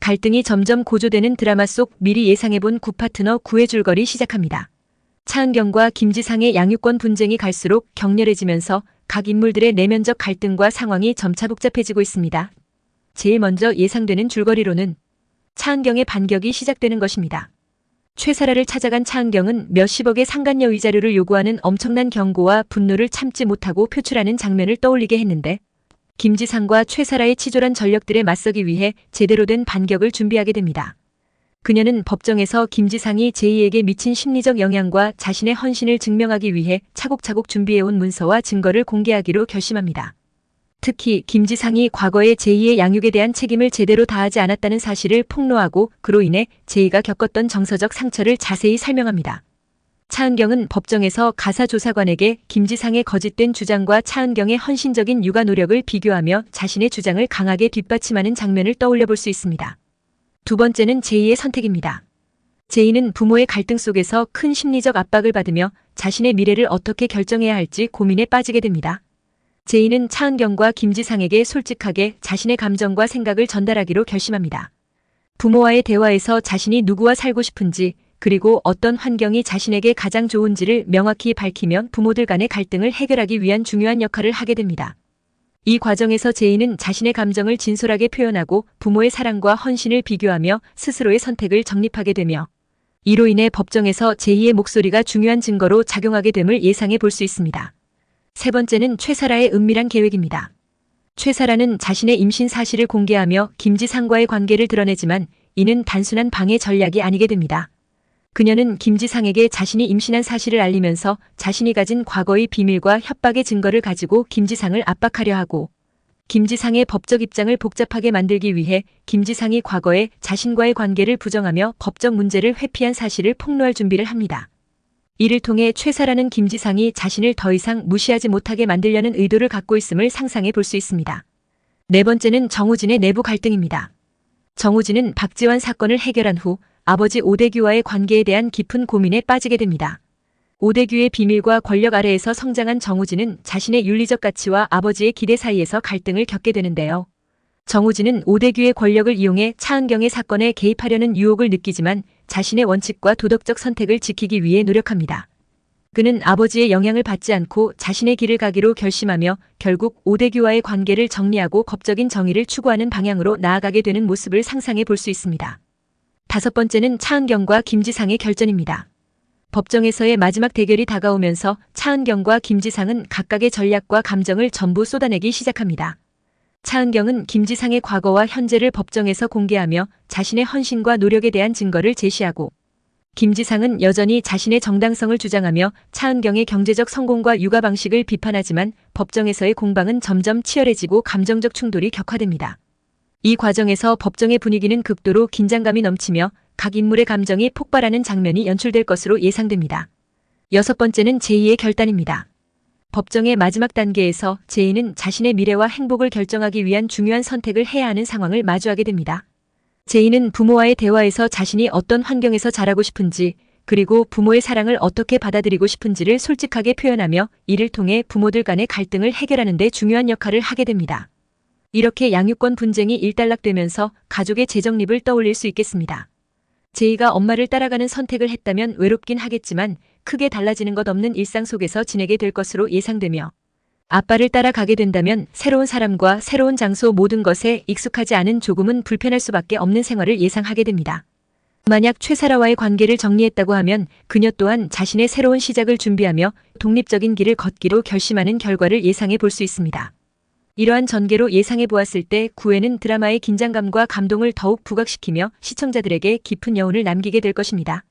갈등이 점점 고조되는 드라마 속 미리 예상해본 구파트너 구애 줄거리 시작합니다. 차은경과 김지상의 양육권 분쟁이 갈수록 격렬해지면서 각 인물들의 내면적 갈등과 상황이 점차 복잡해지고 있습니다. 제일 먼저 예상되는 줄거리로는 차은경의 반격이 시작되는 것입니다. 최사라를 찾아간 차은경은 몇십억의 상간녀 위자료를 요구하는 엄청난 경고와 분노를 참지 못하고 표출하는 장면을 떠올리게 했는데, 김지상과 최사라의 치졸한 전력들에 맞서기 위해 제대로 된 반격을 준비하게 됩니다. 그녀는 법정에서 김지상이 제이에게 미친 심리적 영향과 자신의 헌신을 증명하기 위해 차곡차곡 준비해온 문서와 증거를 공개하기로 결심합니다. 특히 김지상이 과거에 제이의 양육에 대한 책임을 제대로 다하지 않았다는 사실을 폭로하고 그로 인해 제이가 겪었던 정서적 상처를 자세히 설명합니다. 차은경은 법정에서 가사조사관에게 김지상의 거짓된 주장과 차은경의 헌신적인 육아 노력을 비교하며 자신의 주장을 강하게 뒷받침하는 장면을 떠올려 볼 수 있습니다. 두 번째는 제이의 선택입니다. 제이는 부모의 갈등 속에서 큰 심리적 압박을 받으며 자신의 미래를 어떻게 결정해야 할지 고민에 빠지게 됩니다. 제이는 차은경과 김지상에게 솔직하게 자신의 감정과 생각을 전달하기로 결심합니다. 부모와의 대화에서 자신이 누구와 살고 싶은지, 그리고 어떤 환경이 자신에게 가장 좋은지를 명확히 밝히면 부모들 간의 갈등을 해결하기 위한 중요한 역할을 하게 됩니다. 이 과정에서 제이는 자신의 감정을 진솔하게 표현하고 부모의 사랑과 헌신을 비교하며 스스로의 선택을 정립하게 되며, 이로 인해 법정에서 제이의 목소리가 중요한 증거로 작용하게 됨을 예상해 볼 수 있습니다. 세 번째는 최사라의 은밀한 계획입니다. 최사라는 자신의 임신 사실을 공개하며 김지상과의 관계를 드러내지만 이는 단순한 방해 전략이 아니게 됩니다. 그녀는 김지상에게 자신이 임신한 사실을 알리면서 자신이 가진 과거의 비밀과 협박의 증거를 가지고 김지상을 압박하려 하고, 김지상의 법적 입장을 복잡하게 만들기 위해 김지상이 과거에 자신과의 관계를 부정하며 법적 문제를 회피한 사실을 폭로할 준비를 합니다. 이를 통해 최사라는 김지상이 자신을 더 이상 무시하지 못하게 만들려는 의도를 갖고 있음을 상상해 볼 수 있습니다. 네 번째는 정우진의 내부 갈등입니다. 정우진은 박지환 사건을 해결한 후 아버지 오대규와의 관계에 대한 깊은 고민에 빠지게 됩니다. 오대규의 비밀과 권력 아래에서 성장한 정우진은 자신의 윤리적 가치와 아버지의 기대 사이에서 갈등을 겪게 되는데요. 정우진은 오대규의 권력을 이용해 차은경의 사건에 개입하려는 유혹을 느끼지만 자신의 원칙과 도덕적 선택을 지키기 위해 노력합니다. 그는 아버지의 영향을 받지 않고 자신의 길을 가기로 결심하며 결국 오대규와의 관계를 정리하고 법적인 정의를 추구하는 방향으로 나아가게 되는 모습을 상상해 볼 수 있습니다. 다섯 번째는 차은경과 김지상의 결전입니다. 법정에서의 마지막 대결이 다가오면서 차은경과 김지상은 각각의 전략과 감정을 전부 쏟아내기 시작합니다. 차은경은 김지상의 과거와 현재를 법정에서 공개하며 자신의 헌신과 노력에 대한 증거를 제시하고, 김지상은 여전히 자신의 정당성을 주장하며 차은경의 경제적 성공과 육아 방식을 비판하지만 법정에서의 공방은 점점 치열해지고 감정적 충돌이 격화됩니다. 이 과정에서 법정의 분위기는 극도로 긴장감이 넘치며 각 인물의 감정이 폭발하는 장면이 연출될 것으로 예상됩니다. 여섯 번째는 제이의 결단입니다. 법정의 마지막 단계에서 제이는 자신의 미래와 행복을 결정하기 위한 중요한 선택을 해야 하는 상황을 마주하게 됩니다. 제이는 부모와의 대화에서 자신이 어떤 환경에서 자라고 싶은지, 그리고 부모의 사랑을 어떻게 받아들이고 싶은지를 솔직하게 표현하며 이를 통해 부모들 간의 갈등을 해결하는 데 중요한 역할을 하게 됩니다. 이렇게 양육권 분쟁이 일단락되면서 가족의 재정립을 떠올릴 수 있겠습니다. 제이가 엄마를 따라가는 선택을 했다면 외롭긴 하겠지만 크게 달라지는 것 없는 일상 속에서 지내게 될 것으로 예상되며, 아빠를 따라가게 된다면 새로운 사람과 새로운 장소 모든 것에 익숙하지 않은 조금은 불편할 수밖에 없는 생활을 예상하게 됩니다. 만약 최사라와의 관계를 정리했다고 하면 그녀 또한 자신의 새로운 시작을 준비하며 독립적인 길을 걷기로 결심하는 결과를 예상해 볼 수 있습니다. 이러한 전개로 예상해 보았을 때 9회는 드라마의 긴장감과 감동을 더욱 부각시키며 시청자들에게 깊은 여운을 남기게 될 것입니다.